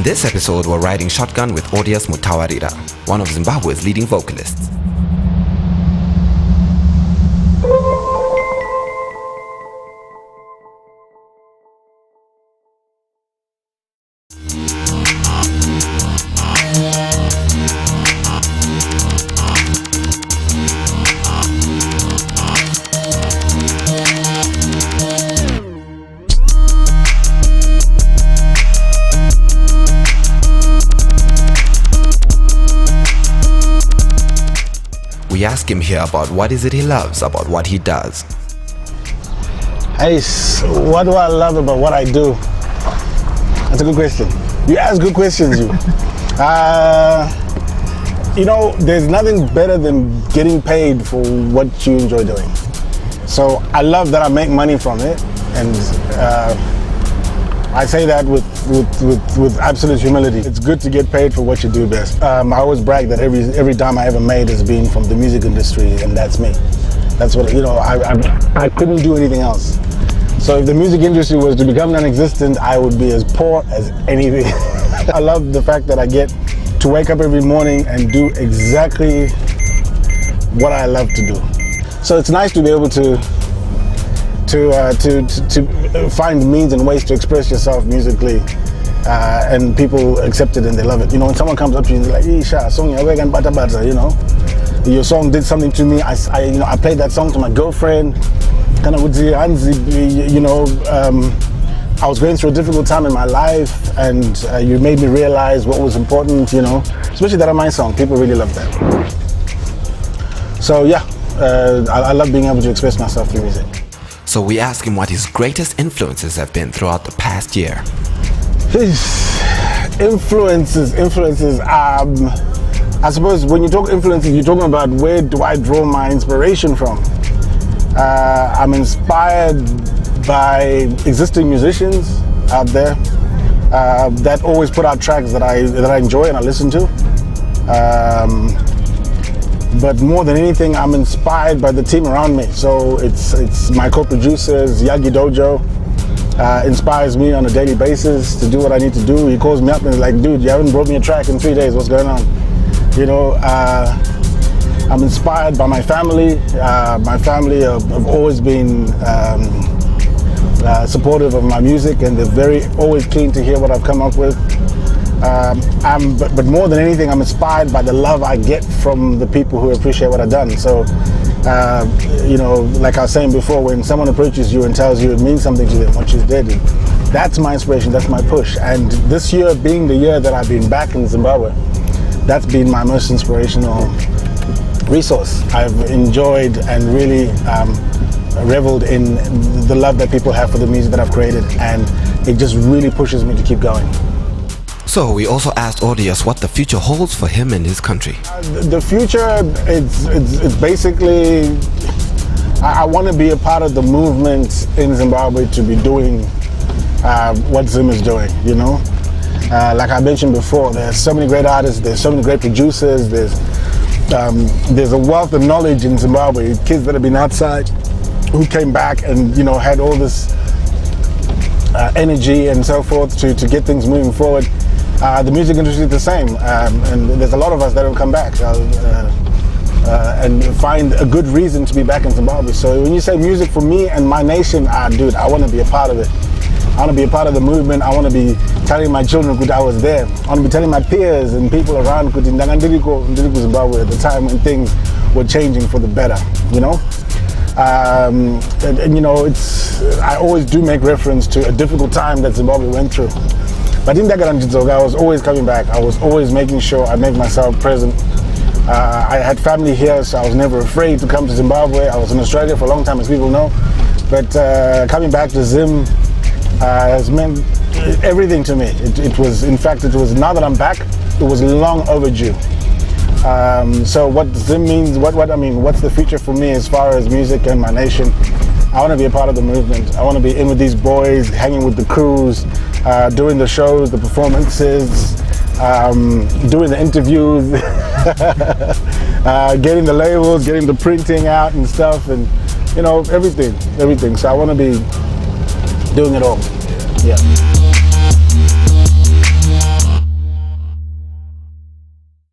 In this episode, we're riding shotgun with Audius Mutawarira, one of Zimbabwe's leading vocalists. We ask him here about what is it he loves about what he does. Hey, what do I love about what I do? That's a good question. You ask good questions, you. You know, there's nothing better than getting paid for what you enjoy doing. So I love that I make money from it, and I say that with absolute humility. It's good to get paid for what you do best. I always brag that every dime I ever made has been from the music industry, and that's me. That's what, you know, I couldn't do anything else. So if the music industry was to become non-existent, I would be as poor as anything. I love the fact that I get to wake up every morning and do exactly what I love to do. So it's nice to be able to find means and ways to express yourself musically, and people accept it and they love it. You know, when someone comes up to you and they're like, "Isha, song you know, your song did something to me. I played that song to my girlfriend. You know, I was going through a difficult time in my life, and you made me realize what was important. You know, especially that my song. People really love that. So yeah, I love being able to express myself through music." So we ask him what his greatest influences have been throughout the past year. Influences. I suppose when you talk influences, you're talking about where do I draw my inspiration from. I'm inspired by existing musicians out there that always put out tracks that I enjoy and I listen to. But more than anything, I'm inspired by the team around me. So it's my co-producers, Yagi Dojo, inspires me on a daily basis to do what I need to do. He calls me up and is like, "Dude, you haven't brought me a track in 3 days, what's going on?" You know, I'm inspired by my family. My family have always been supportive of my music, and they're always keen to hear what I've come up with. But more than anything, I'm inspired by the love I get from the people who appreciate what I've done. So, you know, like I was saying before, when someone approaches you and tells you it means something to them, what you did, that's my inspiration, that's my push. And this year being the year that I've been back in Zimbabwe, that's been my most inspirational resource. I've enjoyed and really reveled in the love that people have for the music that I've created, and it just really pushes me to keep going. So we also asked Audius what the future holds for him and his country. The future, it's basically, I want to be a part of the movement in Zimbabwe to be doing what Zim is doing, you know? Like I mentioned before, there's so many great artists, there's so many great producers, there's a wealth of knowledge in Zimbabwe, kids that have been outside who came back and, you know, had all this energy and so forth to get things moving forward. The music industry is the same, and there's a lot of us that will come back and find a good reason to be back in Zimbabwe. So when you say music for me and my nation, dude, I want to be a part of it. I want to be a part of the movement. I want to be telling my children that I was there. I want to be telling my peers and people around Zimbabwe at the time when things were changing for the better, you know? And you know, I always do make reference to a difficult time that Zimbabwe went through. But in Dagaranjidzoga, I was always coming back. I was always making sure I make myself present. I had family here, so I was never afraid to come to Zimbabwe. I was in Australia for a long time, as people know. But coming back to Zim has meant everything to me. It was, in fact, it was, now that I'm back, it was long overdue. So what Zim means, what's the future for me as far as music and my nation? I want to be a part of the movement. I want to be in with these boys, hanging with the crews, doing the shows, the performances, doing the interviews, getting the labels, getting the printing out and stuff, and you know, everything. So I want to be doing it all. Yeah.